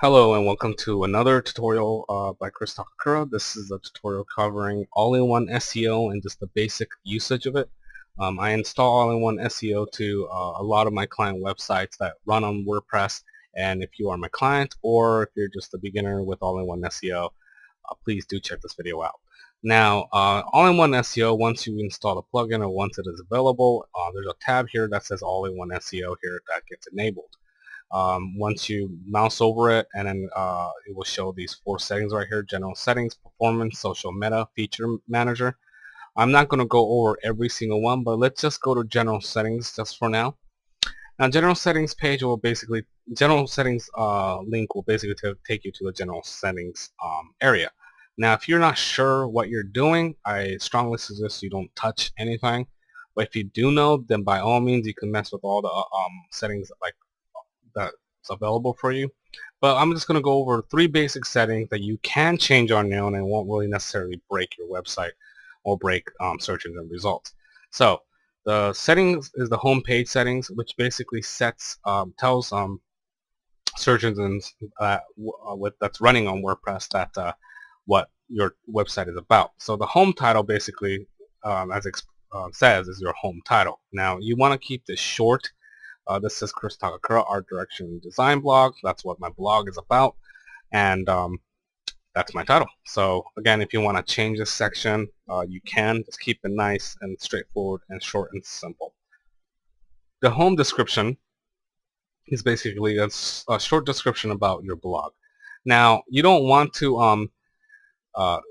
Hello and welcome to another tutorial by Chris Takakura. This is a tutorial covering all-in-one SEO and just the basic usage of it. I install all-in-one SEO to a lot of my client websites that run on WordPress, and if you are my client or if you're just a beginner with all-in-one SEO, please do check this video out. Now, all-in-one SEO, once you install the plugin or once it is available, there's a tab here that says all-in-one SEO here that gets enabled. Once you mouse over it, and then it will show these 4 settings right here: general settings, performance, social meta, feature manager. I'm not going to go over every single one, but let's just go to general settings just for now. Now, general settings page will basically, general settings link will basically take you to the general settings area. Now, if you're not sure what you're doing, I strongly suggest you don't touch anything. But if you do know, then by all means you can mess with all the settings like that's available for you. But I'm just going to go over 3 basic settings that you can change on your own and won't really necessarily break your website or break search engine results. So the settings is the home page settings, which basically sets tells search engines that's running on WordPress that what your website is about. So the home title basically, as it says, is your home title. Now you want to keep this short. This is Chris Takakura, Art Direction and Design blog. That's what my blog is about, and that's my title. So again, if you want to change this section, you can. Just keep it nice and straightforward and short and simple. The home description is basically a short description about your blog. Now, you don't want to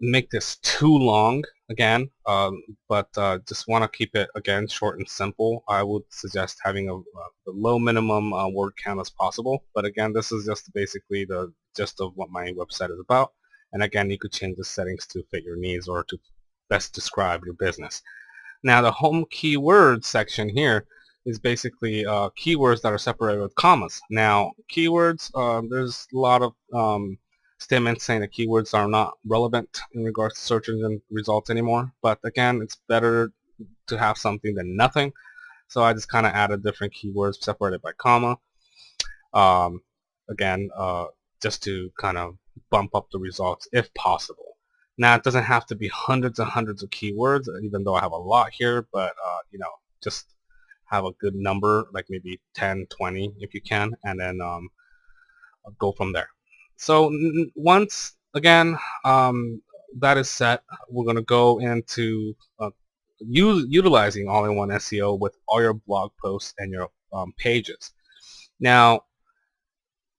make this too long again, but just want to keep it again short and simple. I would suggest having the low minimum word count as possible, but again, this is just basically the gist of what my website is about. And again, you could change the settings to fit your needs or to best describe your business. Now, the home keyword section here is basically keywords that are separated with commas. Now, keywords, there's a lot of statements saying that keywords are not relevant in regards to search engine results anymore, but again, it's better to have something than nothing. So I just kind of added different keywords separated by comma, again, just to kind of bump up the results if possible. Now, it doesn't have to be hundreds and hundreds of keywords, even though I have a lot here, but you know, just have a good number, like maybe 10, 20 if you can, and then go from there. So once again that is set, we're going to go into utilizing all-in-one SEO with all your blog posts and your pages. Now,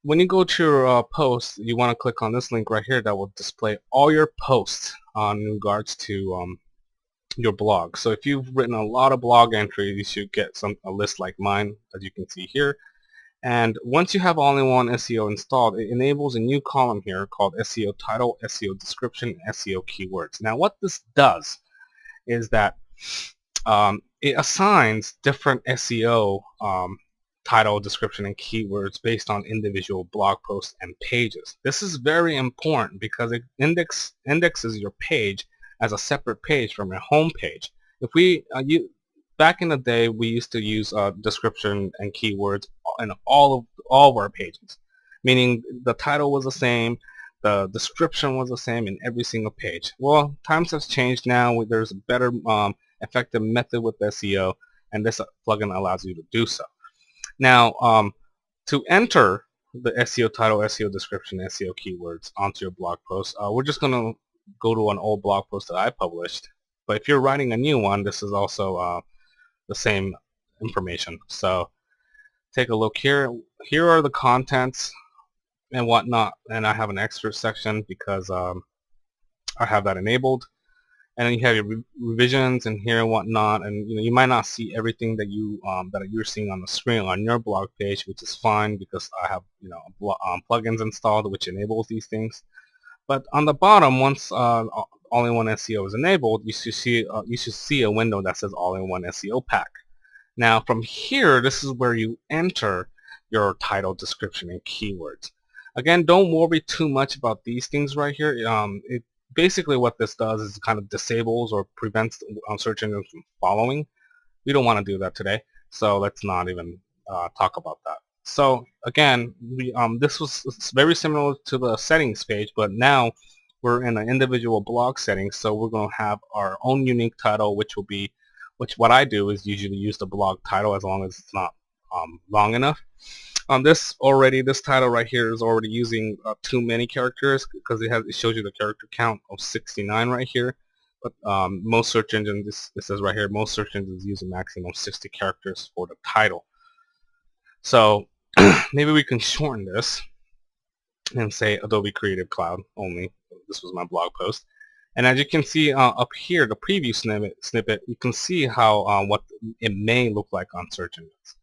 when you go to your post, you want to click on this link right here that will display all your posts in regards to your blog. So if you've written a lot of blog entries, you should get a list like mine, as you can see here. And once you have all-in-one SEO installed, it enables a new column here called SEO title, SEO description, and SEO keywords. Now, what this does is that it assigns different SEO title, description, and keywords based on individual blog posts and pages. This is very important because it indexes your page as a separate page from your home page. If we back in the day, we used to use description and keywords in all of our pages, meaning the title was the same, the description was the same in every single page. Well, times have changed now. There's a better effective method with SEO, and this plugin allows you to do so. Now, to enter the SEO title, SEO description, SEO keywords onto your blog post, we're just going to go to an old blog post that I published. But if you're writing a new one, this is also the same information. So take a look here. Here are the contents and whatnot, and I have an extra section because I have that enabled. And then you have your revisions in here and whatnot, and you know, you might not see everything that you're seeing on the screen on your blog page, which is fine because I have, you know, plugins installed which enables these things. But on the bottom, once all-in-one SEO is enabled, you should see a window that says all-in-one SEO pack. Now, from here, this is where you enter your title, description, and keywords. Again, don't worry too much about these things right here. Basically what this does is kind of disables or prevents search engines from following. We don't want to do that today, so let's not even talk about that. So again, this was very similar to the settings page, but now we're in an individual blog settings. So we're going to have our own unique title, which what I do is usually use the blog title as long as it's not long enough. This title right here is already using too many characters because it shows you the character count of 69 right here. But most search engines, it says right here, most search engines use a maximum 60 characters for the title. So maybe we can shorten this and say Adobe Creative Cloud only. This was my blog post. And as you can see up here, the preview snippet, you can see how what it may look like on search engines.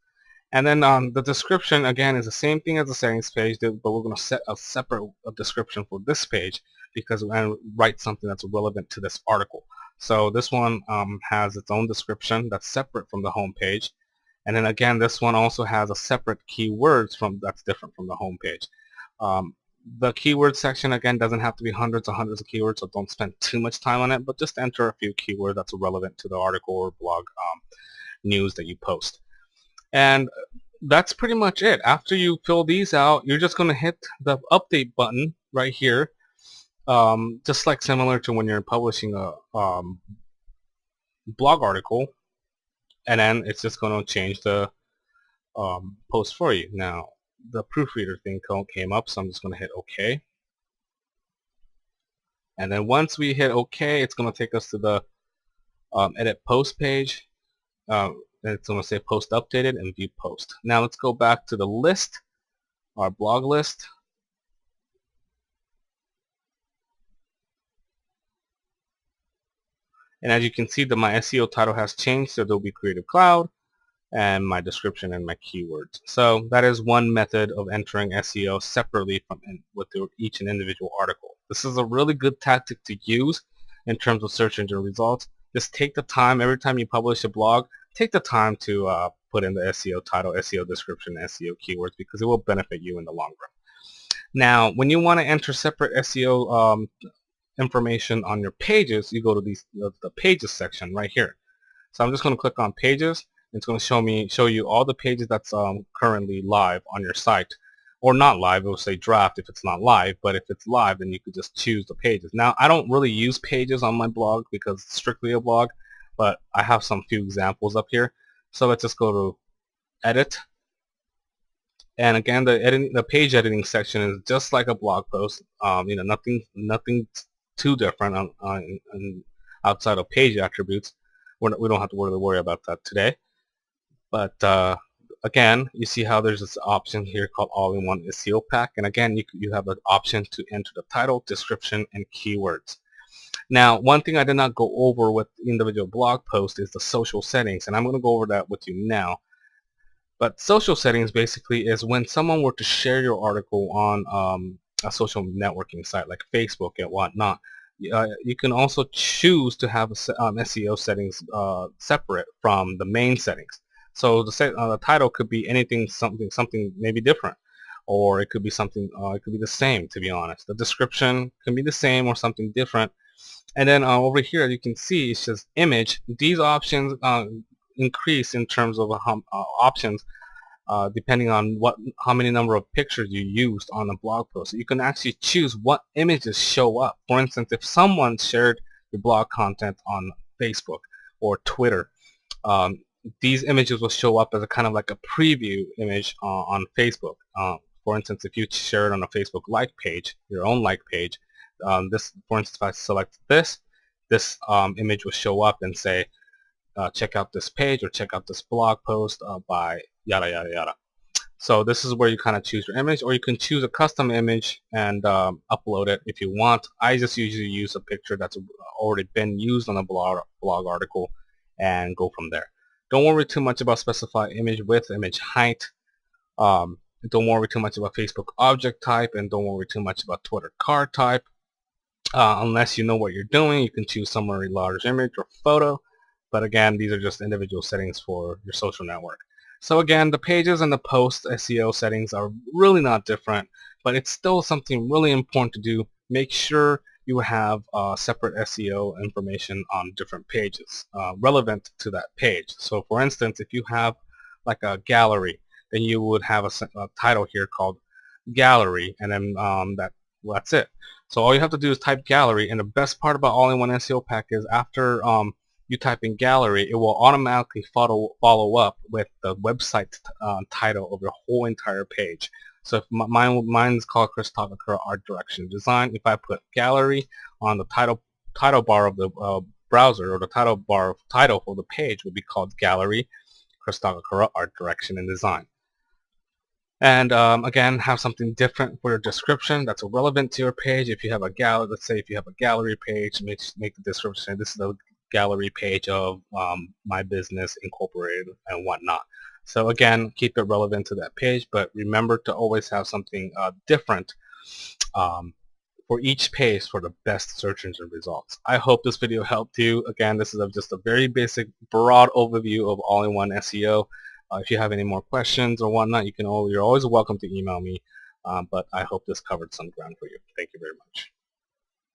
And then the description, again, is the same thing as the settings page, but we're going to set a separate description for this page because we're going to write something that's relevant to this article. So this one has its own description that's separate from the home page. And then again, this one also has a separate keywords that's different from the home page. The keyword section, again, doesn't have to be hundreds and hundreds of keywords, so don't spend too much time on it, but just enter a few keywords that's relevant to the article or blog news that you post. And that's pretty much it. After you fill these out, you're just going to hit the update button right here, just like similar to when you're publishing a blog article, and then it's just going to change the post for you. Now, the proofreader thing came up, so I'm just going to hit OK. And then once we hit OK, it's going to take us to the edit post page. And it's going to say post updated and view post. Now let's go back to the list, our blog list. And as you can see, my SEO title has changed to Adobe Creative Cloud, and my description and my keywords. So that is one method of entering SEO separately from with each and individual article. This is a really good tactic to use in terms of search engine results. Just take the time every time you publish a blog. Take the time to put in the SEO title, SEO description, SEO keywords, because it will benefit you in the long run. Now, when you want to enter separate SEO information on your pages, you go to the pages section right here. So I'm just going to click on pages. It's going to show you all the pages that's currently live on your site, or not live. It will say draft if it's not live, but if it's live, then you could just choose the pages. Now, I don't really use pages on my blog because it's strictly a blog, but I have some few examples up here. So let's just go to edit. And again, the page editing section is just like a blog post. Nothing too different outside of page attributes. We don't have to really worry about that today. But again, you see how there's this option here called All-in-One SEO Pack. And again, you have the option to enter the title, description, and keywords. Now, one thing I did not go over with individual blog posts is the social settings, and I'm going to go over that with you now. But social settings basically is when someone were to share your article on a social networking site like Facebook and whatnot, you can also choose to have SEO settings separate from the main settings. So the title could be anything, something maybe different, or it could be something, it could be the same, to be honest. The description can be the same or something different. And then over here, you can see it says image. These options increase in terms of options depending on how many number of pictures you used on a blog post. So you can actually choose what images show up. For instance, if someone shared your blog content on Facebook or Twitter, these images will show up as a kind of like a preview image on Facebook. For instance, if you share it on a Facebook like page, your own like page, for instance, if I select this image will show up and say, check out this page or check out this blog post by yada yada yada. So this is where you kind of choose your image, or you can choose a custom image and upload it if you want. I just usually use a picture that's already been used on a blog article and go from there. Don't worry too much about specify image width, image height. Don't worry too much about Facebook object type, and don't worry too much about Twitter card type. Unless you know what you're doing, you can choose somewhere a large image or photo. But again, these are just individual settings for your social network. So again, the pages and the post SEO settings are really not different, but it's still something really important to do. Make sure you have separate SEO information on different pages relevant to that page. So for instance, if you have like a gallery, then you would have a title here called gallery, and then that's it. So all you have to do is type gallery, and the best part about All-in-One SEO Pack is after you type in gallery, it will automatically follow up with the website title of your whole entire page. So if mine's called Chris Takakura Art Direction Design. If I put gallery on the title bar of the browser, or the title for the page would be called gallery Chris Takakura Art Direction and Design. And again, have something different for your description that's relevant to your page. If you have a gallery, let's say if you have a gallery page, make the description, this is the gallery page of my business incorporated and whatnot. So again, keep it relevant to that page, but remember to always have something different for each page for the best search engine results. I hope this video helped you. Again, this is just a very basic, broad overview of All-in-One SEO. If you have any more questions or whatnot, you're always welcome to email me. But I hope this covered some ground for you. Thank you very much.